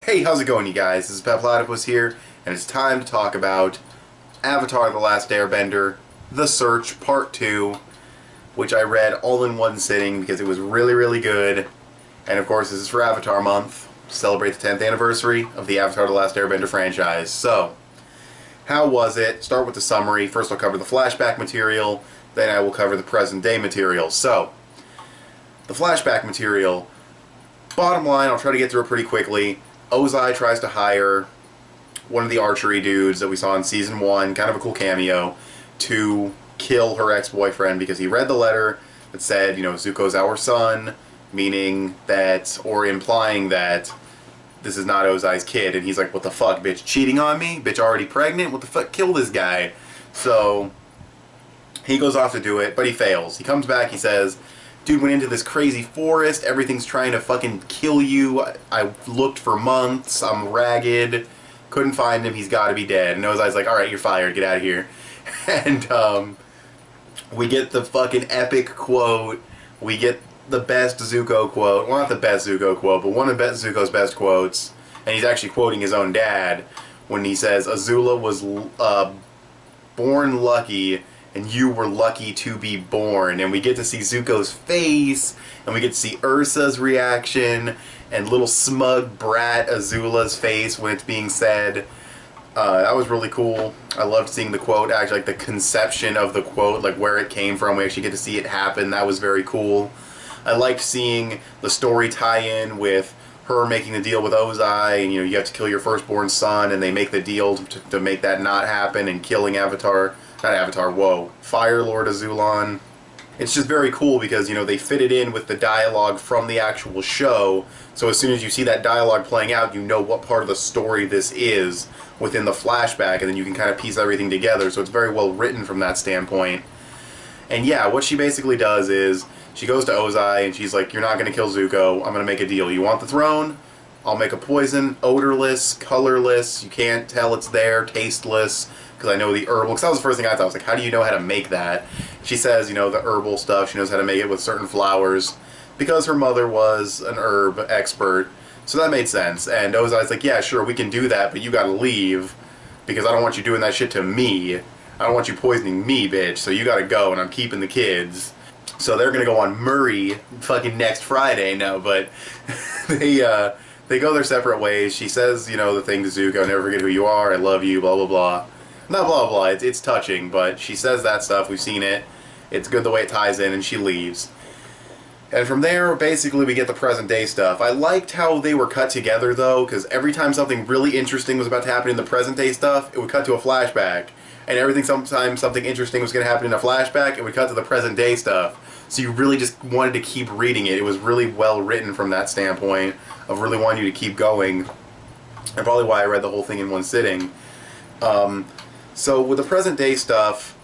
Hey, how's it going, you guys? This is petplatypus here, and it's time to talk about Avatar: The Last Airbender, The Search Part 2, which I read all in one sitting because it was really, really good. And of course, this is for Avatar Month, to celebrate the 10th anniversary of the Avatar: The Last Airbender franchise. So, how was it? Start with the summary. First I'll cover the flashback material, then I will cover the present day material. So, the flashback material, bottom line, I'll try to get through it pretty quickly. Ozai tries to hire one of the archery dudes that we saw in Season 1, kind of a cool cameo, to kill her ex-boyfriend because he read the letter that said, you know, Zuko's our son, meaning that, or implying that this is not Ozai's kid, and he's like, what the fuck, bitch, cheating on me? Bitch already pregnant? What the fuck, kill this guy. So, he goes off to do it, but he fails. He comes back, he says, dude went into this crazy forest, everything's trying to fucking kill you, I looked for months, I'm ragged, couldn't find him, he's gotta be dead. And Ozai's like, alright, you're fired, get out of here. And, we get the fucking epic quote, we get the best Zuko quote, well not the best Zuko quote, but one of Zuko's best quotes, and he's actually quoting his own dad, when he says, Azula was born lucky, and you were lucky to be born. And we get to see Zuko's face, and we get to see Ursa's reaction, and little smug brat Azula's face when it's being said. That was really cool. I loved seeing the quote, actually, like the conception of the quote, like where it came from. We actually get to see it happen. That was very cool. I liked seeing the story tie in with her making the deal with Ozai, and you know, you have to kill your firstborn son, and they make the deal to make that not happen, and killing Fire Lord Azulon. It's just very cool because, you know, they fit it in with the dialogue from the actual show, so as soon as you see that dialogue playing out, you know what part of the story this is within the flashback, and then you can kind of piece everything together, so it's very well written from that standpoint. And yeah, what she basically does is, she goes to Ozai and she's like, you're not going to kill Zuko, I'm going to make a deal. You want the throne? I'll make a poison, odorless, colorless, you can't tell it's there, tasteless, because I know the herbal, because that was the first thing I thought. I was like, how do you know how to make that? She says, you know, the herbal stuff, she knows how to make it with certain flowers, because her mother was an herb expert, so that made sense. And Ozai's like, yeah, sure, we can do that, but you gotta leave, because I don't want you doing that shit to me. I don't want you poisoning me, bitch, so you gotta go, and I'm keeping the kids. So they're gonna go on Murray fucking next Friday, no, but they go their separate ways. She says, you know, the thing to Zuko, never forget who you are, I love you, blah, blah, blah. Not blah, blah, blah, it's touching, but she says that stuff, we've seen it, it's good the way it ties in, and she leaves. And from there, basically, we get the present day stuff. I liked how they were cut together, though, because every time something really interesting was about to happen in the present day stuff, it would cut to a flashback. And everything, sometimes something interesting was going to happen in a flashback, it would cut to the present day stuff. So you really just wanted to keep reading it. It was really well written from that standpoint of really wanting you to keep going. And probably why I read the whole thing in one sitting. So with the present day stuff,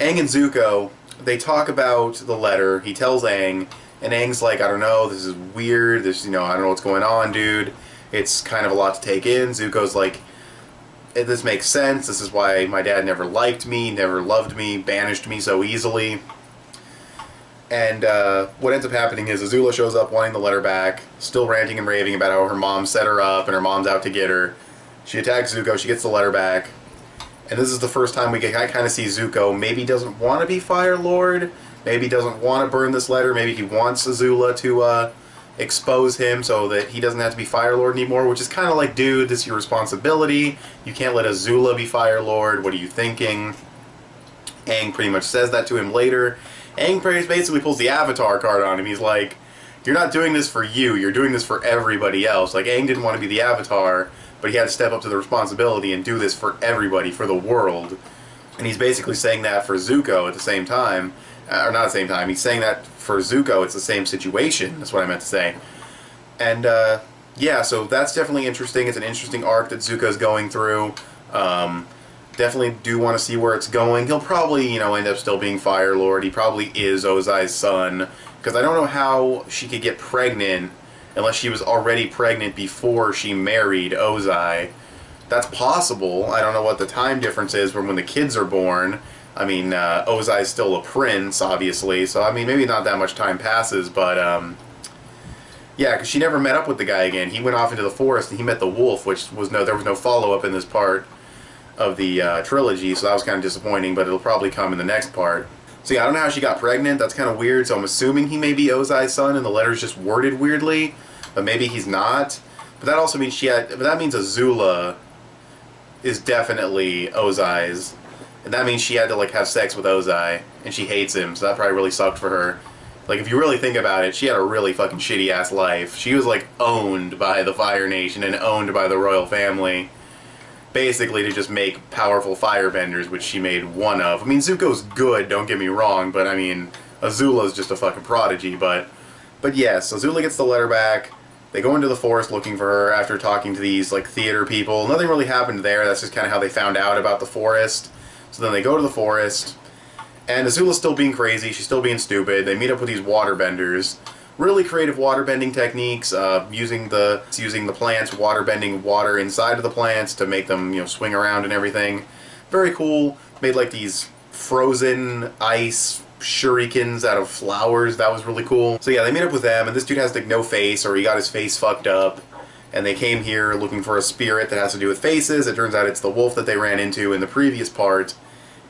Aang and Zuko, they talk about the letter. He tells Aang, and Aang's like, I don't know, this is weird, this, you know, I don't know what's going on, dude. It's kind of a lot to take in. Zuko's like, this makes sense, this is why my dad never liked me, never loved me, banished me so easily. And what ends up happening is Azula shows up wanting the letter back, still ranting and raving about how her mom set her up and her mom's out to get her. She attacks Zuko, she gets the letter back, and this is the first time we kind of see Zuko maybe doesn't want to be Fire Lord, maybe doesn't want to burn this letter, maybe he wants Azula to expose him so that he doesn't have to be Fire Lord anymore, which is kind of like, dude, this is your responsibility, you can't let Azula be Fire Lord, what are you thinking? Aang pretty much says that to him later. Aang basically pulls the Avatar card on him. He's like, you're not doing this for you, you're doing this for everybody else. Like, Aang didn't want to be the Avatar, but he had to step up to the responsibility and do this for everybody, for the world. And he's basically saying that for Zuko at the same time. Or not at the same time, he's saying that for Zuko, it's the same situation. That's what I meant to say. And, yeah, so that's definitely interesting. It's an interesting arc that Zuko's going through. Definitely do want to see where it's going. He'll probably, you know, end up still being Fire Lord. He probably is Ozai's son. Because I don't know how she could get pregnant unless she was already pregnant before she married Ozai. That's possible. I don't know what the time difference is from when the kids are born. I mean, Ozai's still a prince, obviously. So, I mean, maybe not that much time passes, but, Yeah, because she never met up with the guy again. He went off into the forest and he met the wolf, which was there was no follow-up in this part of the trilogy, so that was kind of disappointing, but it'll probably come in the next part. So yeah, I don't know how she got pregnant. That's kind of weird, so I'm assuming he may be Ozai's son and the letter's just worded weirdly, but maybe he's not. But that also means that means Azula is definitely Ozai's. And that means she had to, like, have sex with Ozai, and she hates him, so that probably really sucked for her. Like, if you really think about it, she had a really fucking shitty-ass life. She was, like, owned by the Fire Nation and owned by the royal family, basically to just make powerful firebenders, which she made one of. I mean, Zuko's good, don't get me wrong, but, I mean, Azula's just a fucking prodigy, but yes, Azula gets the letter back. They go into the forest looking for her after talking to these, like, theater people. Nothing really happened there. That's just kind of how they found out about the forest. So then they go to the forest, and Azula's still being crazy. She's still being stupid. They meet up with these waterbenders. Really creative waterbending techniques, using the plants, waterbending water inside of the plants to make them, you know, swing around and everything. Very cool. Made, like, these frozen ice shurikens out of flowers. That was really cool. So yeah, they meet up with them, and this dude has, like, no face, or he got his face fucked up. And they came here looking for a spirit that has to do with faces. It turns out it's the wolf that they ran into in the previous part.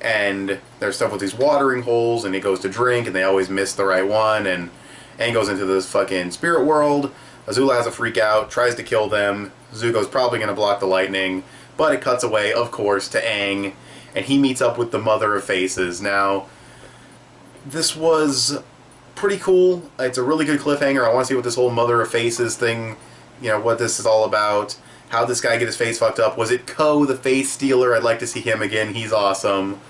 And there's stuff with these watering holes, and he goes to drink, and they always miss the right one, and Aang goes into this fucking spirit world. Azula has a freak out, tries to kill them. Zuko's probably going to block the lightning, but it cuts away, of course, to Aang, and he meets up with the Mother of Faces. Now, this was pretty cool. It's a really good cliffhanger. I want to see what this whole Mother of Faces thing, you know, what this is all about. How this guy get his face fucked up. Was it Ko, the face stealer? I'd like to see him again. He's awesome.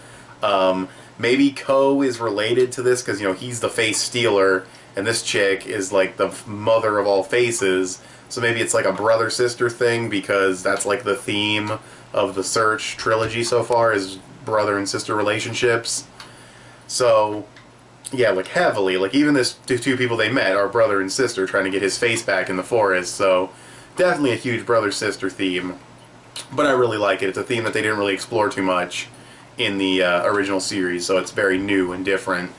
Maybe Ko is related to this because, you know, he's the face stealer, and this chick is like the mother of all faces. So maybe it's like a brother-sister thing, because that's like the theme of the Search trilogy so far, is brother and sister relationships. So yeah, like heavily, like even the two people they met are brother and sister trying to get his face back in the forest. So definitely a huge brother-sister theme. But I really like it. It's a theme that they didn't really explore too much in the original series, so it's very new and different.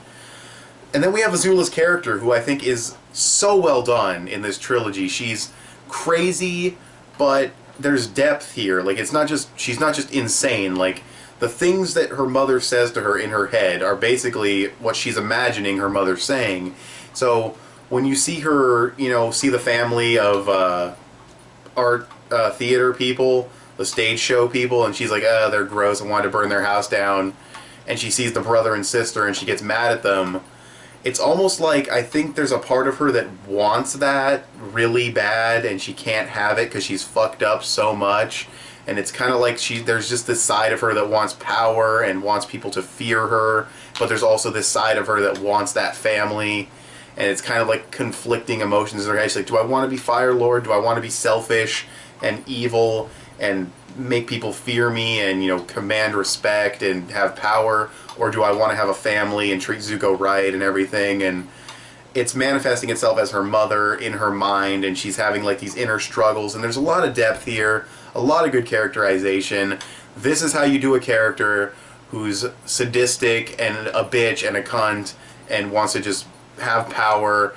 And then we have Azula's character, who I think is so well done in this trilogy. She's crazy, but there's depth here. Like, it's not just, she's not just insane. Like, the things that her mother says to her in her head are basically what she's imagining her mother saying. So when you see her, you know, see the family of art theater people, the stage show people, and she's like, they're gross, I wanted to burn their house down, and she sees the brother and sister and she gets mad at them. It's almost like, I think there's a part of her that wants that really bad, and she can't have it because she's fucked up so much. And it's kind of like there's just this side of her that wants power and wants people to fear her, but there's also this side of her that wants that family. And it's kind of like conflicting emotions in her head. She's like, do I want to be Fire Lord? Do I want to be selfish and evil and make people fear me and, you know, command respect and have power? Or do I want to have a family and treat Zuko right and everything? And it's manifesting itself as her mother in her mind, and she's having like these inner struggles, and there's a lot of depth here, a lot of good characterization. This is how you do a character who's sadistic and a bitch and a cunt and wants to just have power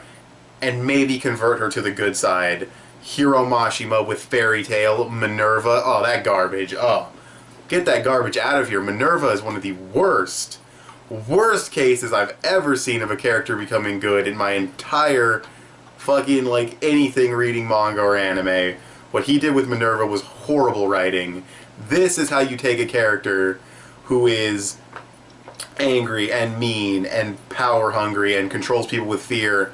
and maybe convert her to the good side. Hiro Mashima with Fairy Tail, Minerva, oh, that garbage, oh. Get that garbage out of here. Minerva is one of the worst cases I've ever seen of a character becoming good in my entire fucking, like, anything reading manga or anime. What he did with Minerva was horrible writing. This is how you take a character who is angry and mean and power hungry and controls people with fear,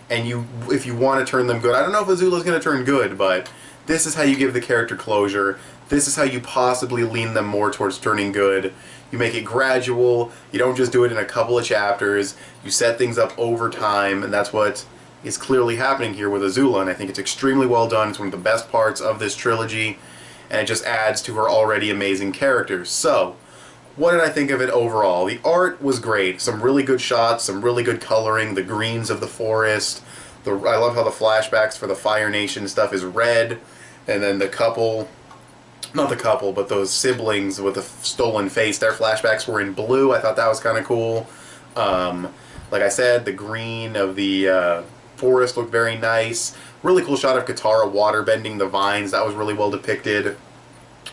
and if you want to turn them good, I don't know if Azula's going to turn good, but this is how you give the character closure. This is how you possibly lean them more towards turning good. You make it gradual. You don't just do it in a couple of chapters. You set things up over time, and that's what is clearly happening here with Azula, and I think it's extremely well done. It's one of the best parts of this trilogy, and it just adds to her already amazing character. So, what did I think of it overall? The art was great. Some really good shots, some really good coloring, the greens of the forest. I love how the flashbacks for the Fire Nation stuff is red, and then the couple... not the couple, but those siblings with the stolen face, their flashbacks were in blue. I thought that was kind of cool. Like I said, the green of the forest looked very nice. Really cool shot of Katara water bending the vines. That was really well depicted.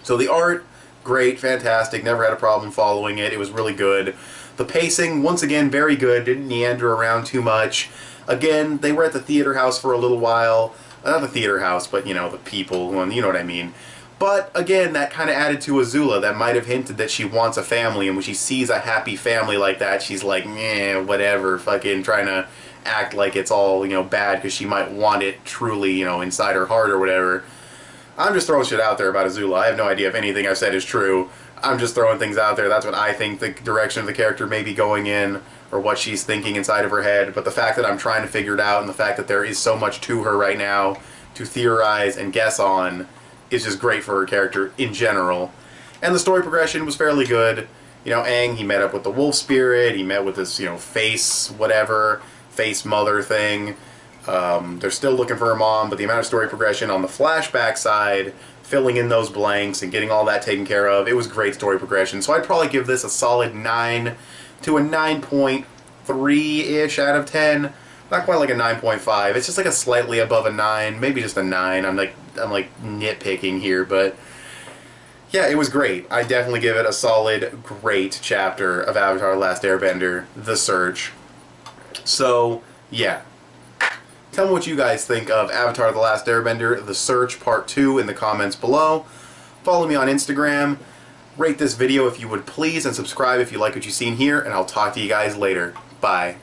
So the art, great, fantastic. Never had a problem following it. It was really good. The pacing, once again, very good. Didn't meander around too much. Again, they were at the theater house for a little while. Not the theater house, but, you know, the people, you know what I mean. But, again, that kind of added to Azula. That might have hinted that she wants a family, and when she sees a happy family like that, she's like, meh, whatever, fucking trying to act like it's all, you know, bad because she might want it truly, you know, inside her heart or whatever. I'm just throwing shit out there about Azula. I have no idea if anything I've said is true. I'm just throwing things out there. That's what I think the direction of the character may be going in, or what she's thinking inside of her head. But the fact that I'm trying to figure it out, and the fact that there is so much to her right now to theorize and guess on, is just great for her character in general. And the story progression was fairly good. You know, Aang, he met up with the wolf spirit, he met with this, you know, face whatever, face mother thing. They're still looking for her mom, but the amount of story progression on the flashback side, filling in those blanks and getting all that taken care of, it was great story progression. So I'd probably give this a solid 9 to a 9.3-ish out of 10. Not quite like a 9.5. It's just like a slightly above a 9, maybe just a 9. I'm like nitpicking here, but yeah, it was great. I definitely give it a solid, great chapter of Avatar: The Last Airbender, The Search. So, yeah. Tell me what you guys think of Avatar: The Last Airbender, The Search Part 2 in the comments below. Follow me on Instagram. Rate this video if you would please, and subscribe if you like what you've seen here, and I'll talk to you guys later. Bye.